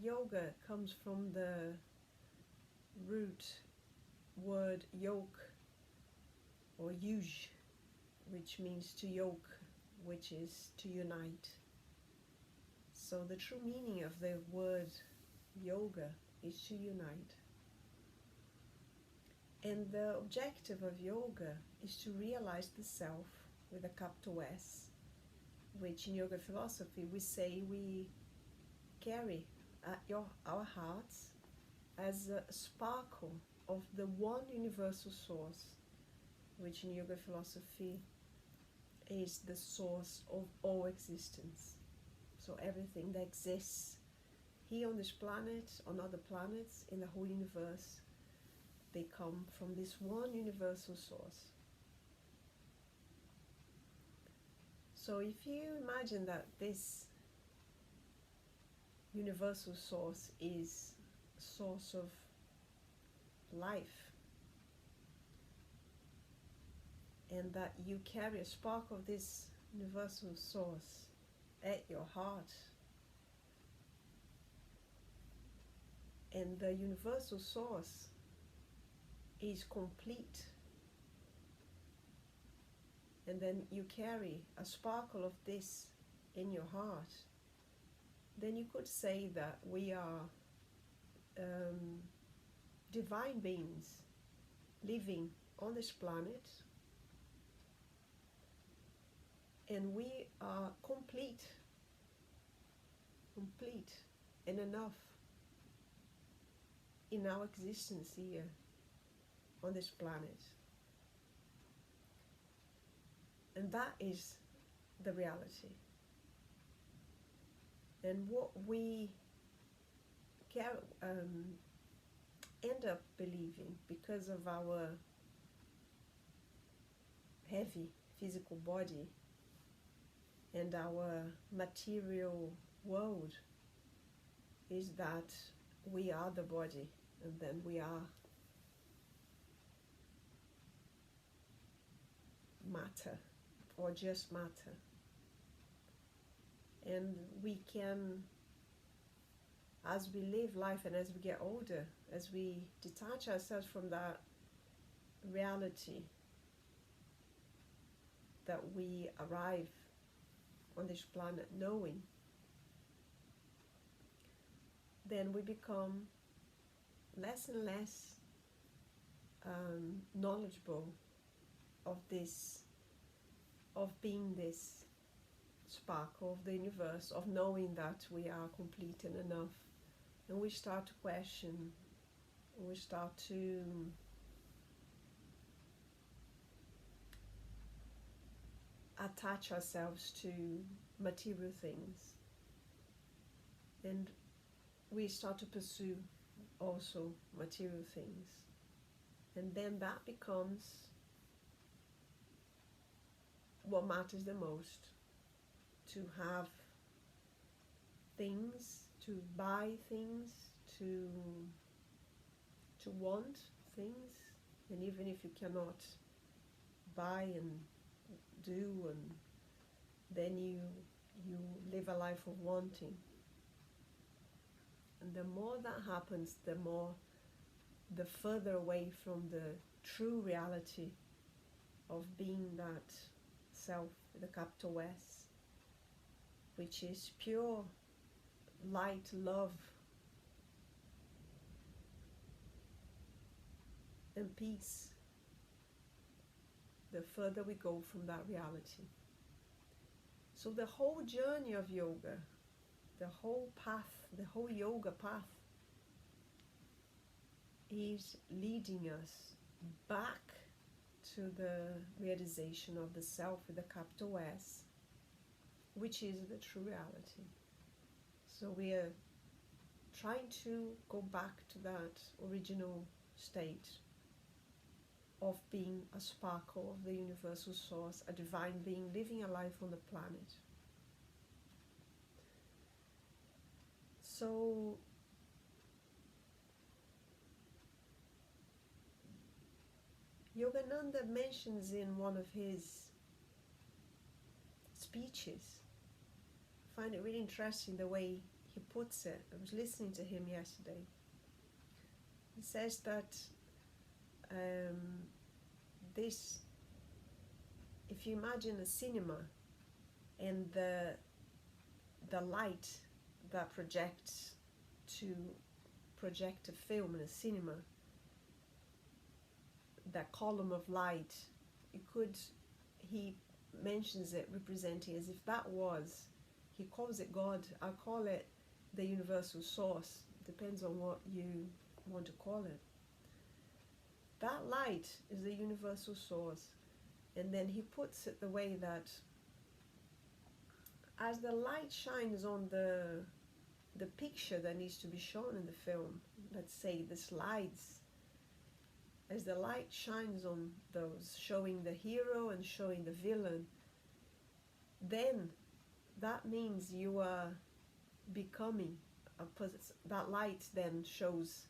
Yoga comes from the root word yoke or yuj, which means to yoke, which is to unite. So the true meaning of the word yoga is to unite. And the objective of yoga is to realize the self with a capital S, which in yoga philosophy we say we carry at our hearts as a sparkle of the one universal source, which in yoga philosophy is the source of all existence. So everything that exists here on this planet, on other planets, in the whole universe, they come from this one universal source. So if you imagine that this universal source is a source of life, and that you carry a spark of this universal source at your heart, and the universal source is complete, and then you carry a sparkle of this in your heart, then you could say that we are divine beings living on this planet, and we are complete and enough in our existence here on this planet. And that is the reality. And what we end up believing, because of our heavy physical body and our material world, is that we are the body, and then we are matter, or just matter. And we can, as we live life and as we get older, as we detach ourselves from that reality that we arrive on this planet knowing, then we become less and less knowledgeable of this, of being this sparkle of the universe, of knowing that we are complete and enough. And we start to question, we start to attach ourselves to material things, and we start to pursue also material things, and then that becomes what matters the most: to have things, to buy things, to want things. And even if you cannot buy and do, and then you live a life of wanting. And the more that happens, the further away from the true reality of being that self with a capital S, which is pure light, love, and peace, the further we go from that reality. So the whole journey of yoga, the whole path, the whole yoga path, is leading us back to the realization of the self with a capital S, which is the true reality. So we are trying to go back to that original state of being a sparkle of the universal source, a divine being living a life on the planet. So Yogananda mentions in one of his speeches, I find it really interesting the way he puts it, I was listening to him yesterday. He says that this, if you imagine a cinema and the light that projects to project a film in a cinema, that column of light, he mentions it representing as if that was, he calls it God, I call it the universal source, depends on what you want to call it. That light is the universal source, and then he puts it the way that as the light shines on the picture that needs to be shown in the film, let's say the slides, as the light shines on those, showing the hero and showing the villain, then that means you are becoming that light then shows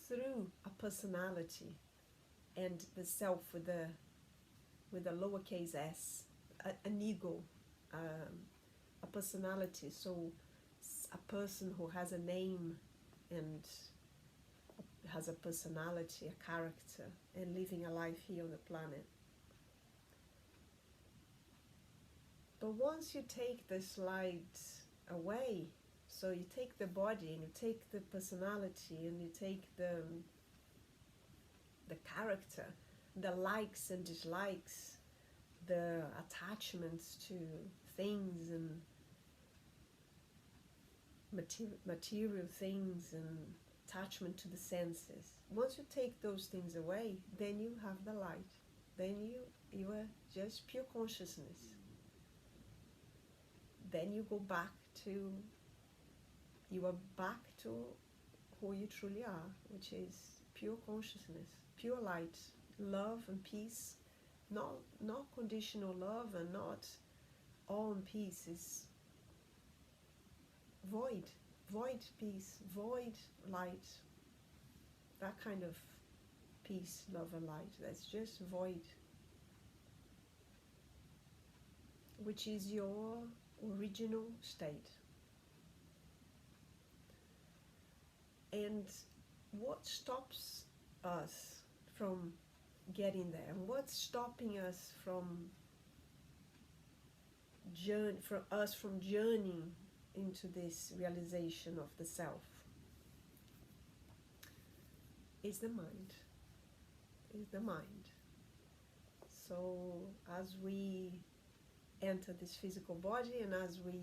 through a personality and the self with a lowercase s, an ego, a personality. So a person who has a name and has a personality, a character, and living a life here on the planet. But once you take the slides away, so you take the body and you take the personality and you take the character, the likes and dislikes, the attachments to things and material things and attachment to the senses. Once you take those things away, then you have the light. Then you are just pure consciousness. Then you go back to, you are back to who you truly are, which is pure consciousness, pure light, love and peace. Not conditional love, and not all in peace is void peace, void light, that kind of peace, love and light, that's just void, which is your original state. And what stops us from getting there, and what's stopping us from journeying into this realization of the self, is the mind. So as we enter this physical body, and as we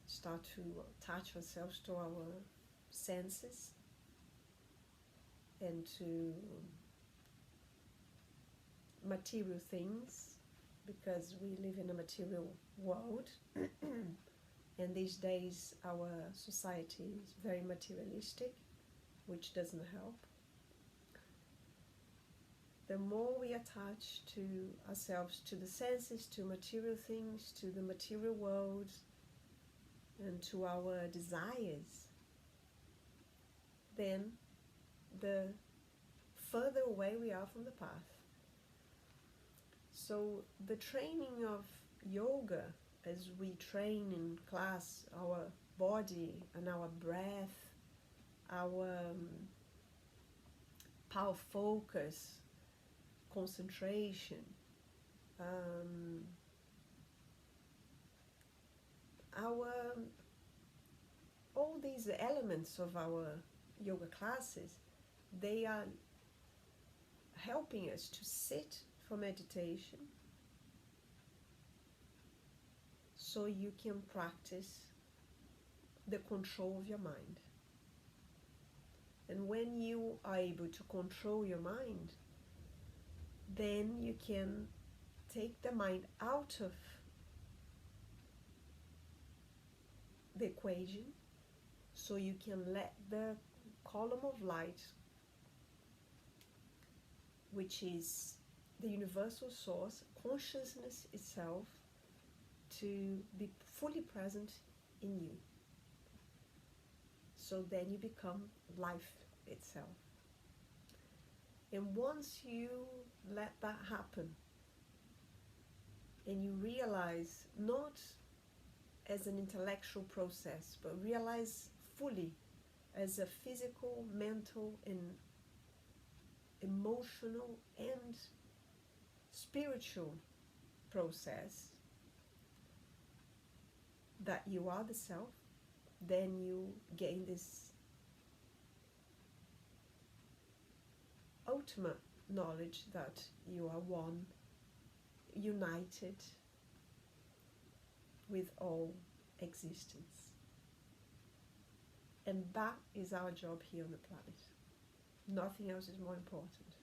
start to attach ourselves to our senses and to material things, because we live in a material world and these days our society is very materialistic, which doesn't help. The more we attach to ourselves, to the senses, to material things, to the material world, and to our desires, then the further away we are from the path. So the training of yoga, as we train in class our body and our breath, our power focus, concentration, all these elements of our yoga classes, they are helping us to sit for meditation, so you can practice the control of your mind. And when you are able to control your mind, then you can take the mind out of the equation, so you can let the column of light, which is the universal source, consciousness itself, to be fully present in you. So then you become life itself. And once you let that happen, and you realize, not as an intellectual process, but realize fully as a physical, mental, and emotional and spiritual process, that you are the self, then you gain this ultimate knowledge that you are one, united with all existence. And that is our job here on the planet. Nothing else is more important.